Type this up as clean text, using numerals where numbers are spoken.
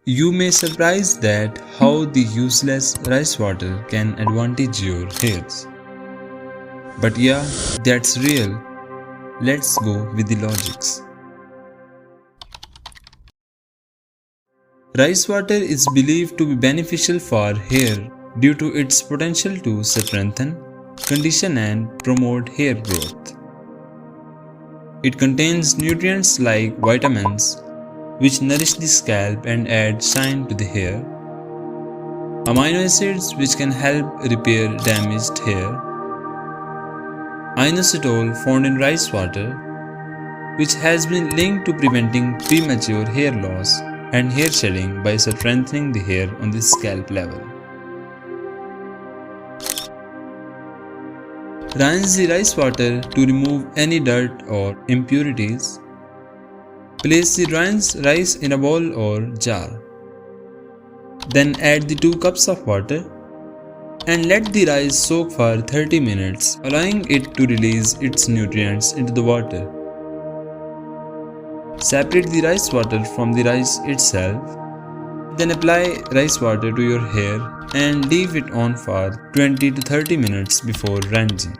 You may surprise that how the useless rice water can advantage your hairs. But yeah, that's real. Let's go with the logics. Rice water is believed to be beneficial for hair due to its potential to strengthen, condition and promote hair growth. It contains nutrients like vitamins, which nourish the scalp and add shine to the hair, amino acids which can help repair damaged hair, inositol found in rice water, which has been linked to preventing premature hair loss and hair shedding by strengthening the hair on the scalp level. Rinse the rice water to remove any dirt or impurities. Place the rinsed rice in a bowl or jar. Then add the 2 cups of water and let the rice soak for 30 minutes, allowing it to release its nutrients into the water. Separate the rice water from the rice itself. Then apply rice water to your hair and leave it on for 20 to 30 minutes before rinsing.